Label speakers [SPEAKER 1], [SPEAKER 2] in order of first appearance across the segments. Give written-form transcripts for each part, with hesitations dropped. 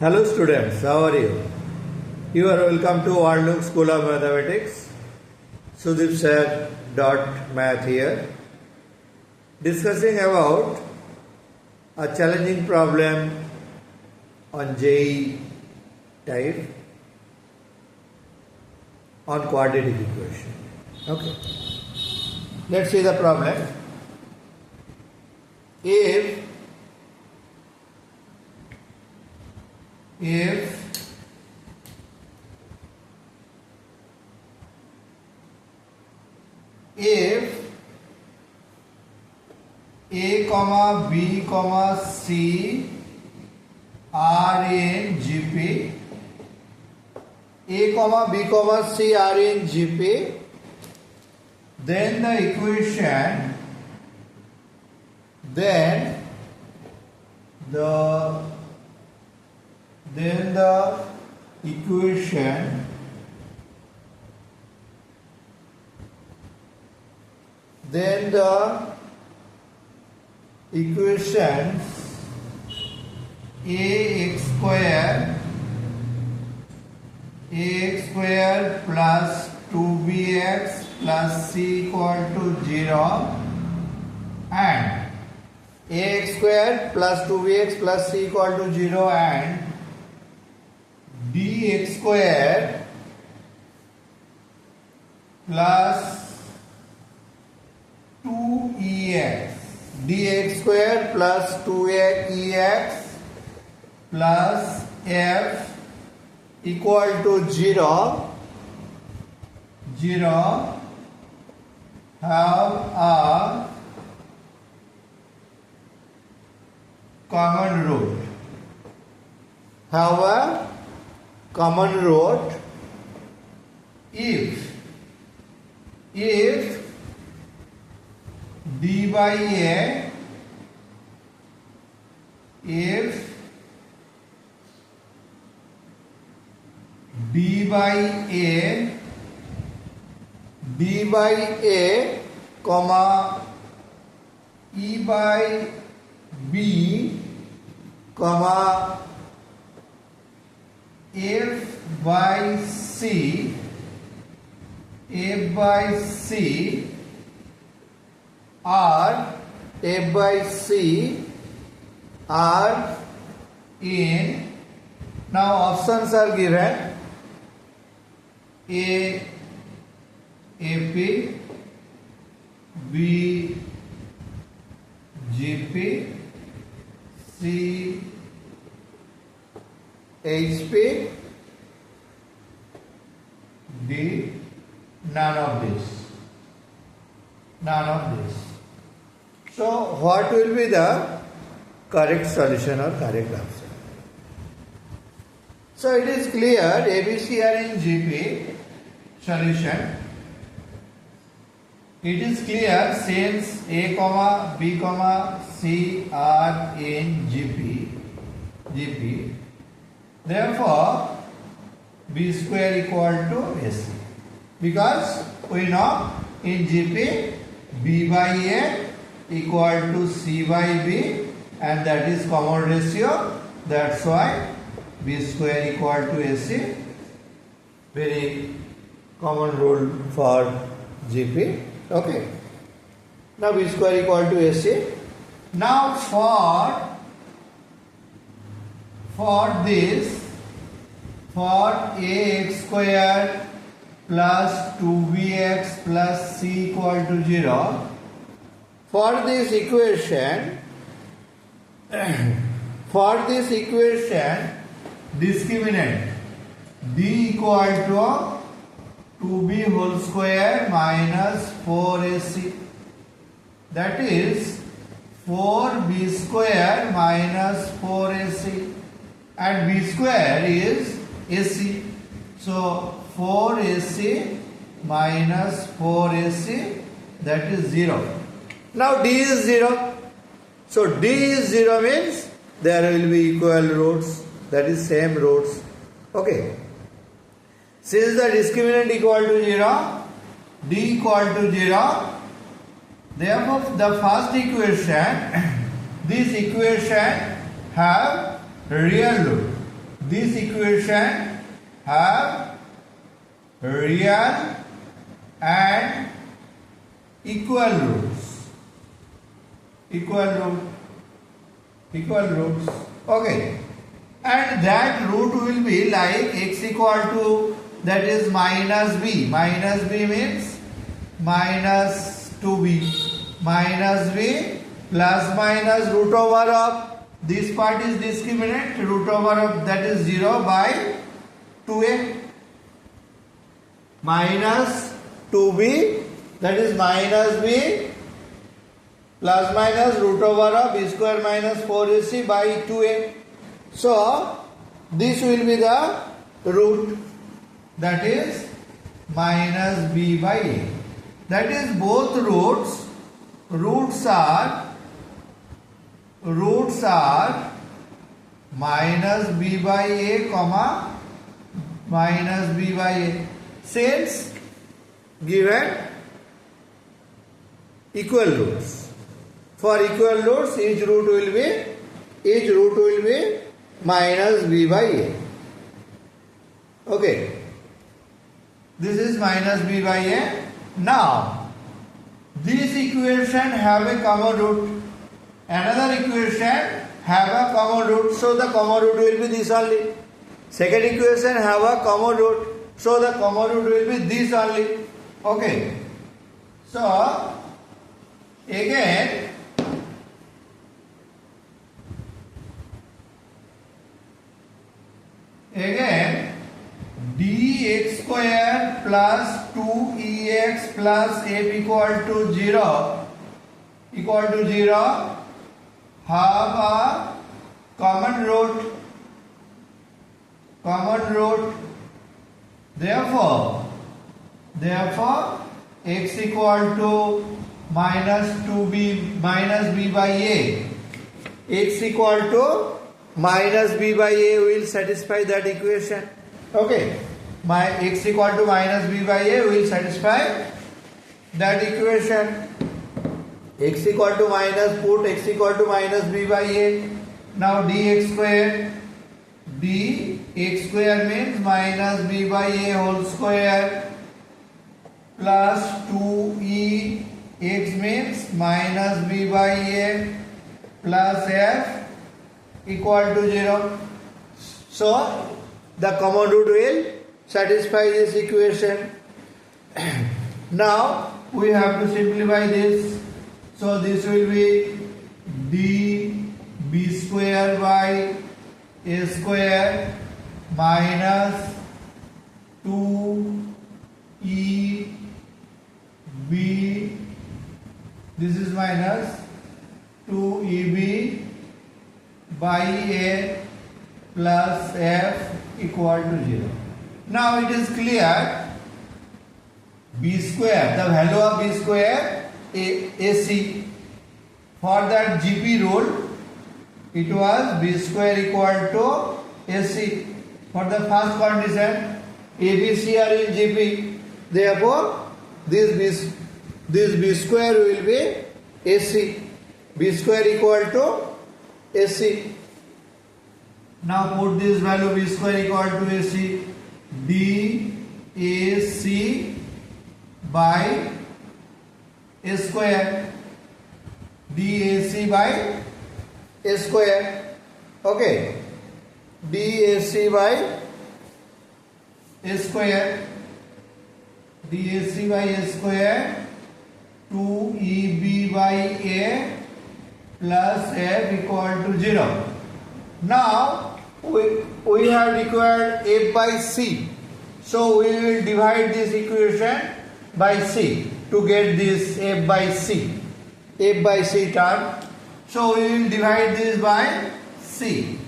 [SPEAKER 1] Hello students, how are you? You are welcome to World School of Mathematics. Sudeep sir Math here. Discussing about a challenging problem on JEE type on quadratic equation. Okay. Let's see the problem. If A comma B comma C are in GP, A comma B comma C are in GP, then the equation then the equation equations ax square plus 2bx plus c equal to 0 and ax square plus 2bx plus c equal to 0 and dx square plus 2ex dx square plus 2ex plus f equal to 0 have a common root. Have a common root if d by a if d by a comma e by b comma f by c are in, now options are given A AP, B GP, C HP, D none of this. So what will be the correct solution or correct answer? So it is clear ABC are in GP solution. It is clear since A comma B comma C are in GP. Therefore B square equal to AC. Because we know in GP B by A equal to C by B and that is common ratio. That's why B square equal to AC. Very common rule for GP. Okay. Now B square equal to AC. Now for ax square plus 2bx plus c equal to 0, for this equation discriminant d equal to 2b whole square minus 4ac, that is 4b square minus 4ac and b square is ac, so 4ac minus 4ac, that is 0. Now d is 0, so d is 0 means there will be equal roots, that is same roots. Okay. Since the discriminant equal to 0, d equal to 0, therefore the first equation, this equation have real root. this equation have real and equal roots. Equal roots. Okay. And that root will be like x equal to, that is minus b. Minus b means minus 2b. Minus b plus minus root over of, this part is discriminant, root over of that is 0 by 2a. Minus 2b, that is minus b plus minus root over of b square minus 4ac by 2a. So this will be the root, that is minus b by a. That is both roots. Roots are minus b by a comma minus b by a. Since given equal roots. For equal roots, each root will be minus b by a. Okay. This is minus b by a. Now, this equation have a common root. Another equation have a common root. So the common root will be this only. Second equation have a common root. So the common root will be this only. Okay. So again dx square plus 2ex plus f equal to 0 have a common root. Therefore x equal to minus 2b minus b by a. X equal to minus b by a will satisfy that equation. Okay. My x equal to minus b by a will satisfy that equation. X equal to minus, put x equal to minus b by a. Now dx square means minus b by a whole square plus 2e x means minus b by a plus f equal to 0. So the common root will satisfy this equation. Now we have to simplify this. So this will be db square by a square minus 2eb, this is minus 2eb by a plus f equal to 0. Now it is clear b square, the value of b square AC. For that GP rule, it was b square equal to AC. For the first condition, ABC are in GP. Therefore, this b square will be AC. B square equal to AC. Now put this value b square equal to AC. DAC by a square. DAC by a square. Okay. DAC by a square. DAC by a square. 2EB by a plus f equal to 0. Now we have required f by c. So we will divide this equation by c to get this f by c. F by c term. So we will divide this by c.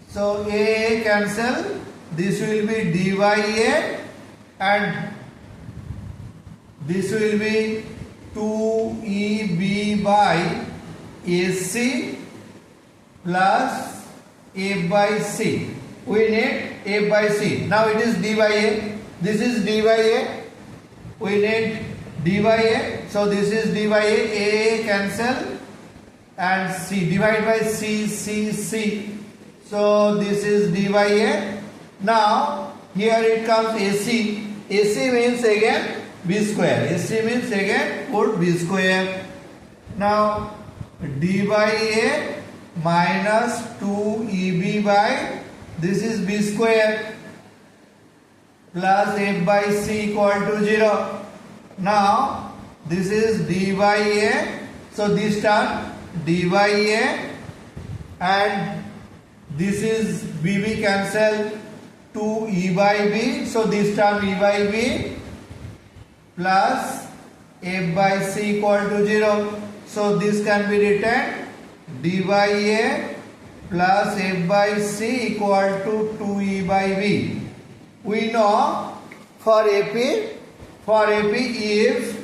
[SPEAKER 1] So a cancel. This will be d by a and this will be 2EB by AC plus f by c. We need f by c. Now it is d by a. This is d by a. We need d by a. So this is d by a cancel and c. Divide by c. So this is d by a. Now here it comes AC. AC means again b square. AC means again put b square. Now d by a minus 2eb by this is b square plus f by c equal to 0. Now this is d by a. So this term d by a and this is bb cancel 2e by b. So this term e by b plus f by c equal to 0. So this can be written d by a plus f by c equal to 2e by b. We know for AP if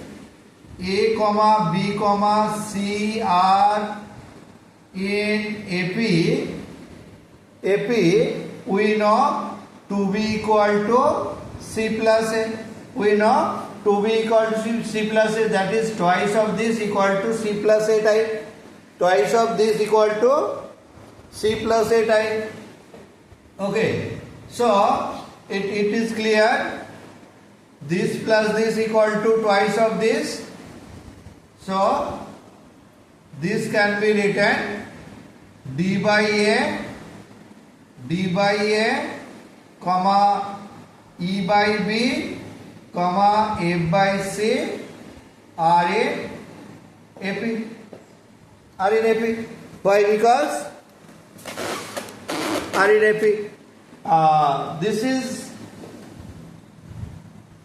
[SPEAKER 1] a comma b comma c are in AP we know 2b equal to c plus a. We know 2b equal to c plus a, that is twice of this equal to c plus a type. Twice of this equal to c plus a type. Okay, so it is clear. This plus this equal to twice of this. So this can be written d by a comma e by b comma f by c are in AP. Why? Because are in AP. This is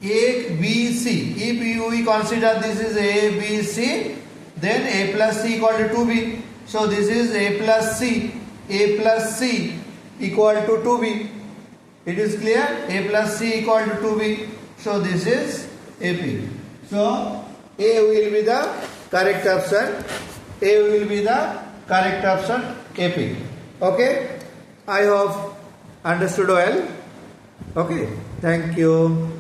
[SPEAKER 1] A, B, C. If we consider this is A, B, C, then A plus C equal to 2B. So this is A plus C. A plus C equal to 2B. It is clear? A plus C equal to 2B. So this is AP. So A will be the correct option. A will be the correct option, AP. Okay? I hope understood well. Okay. Thank you.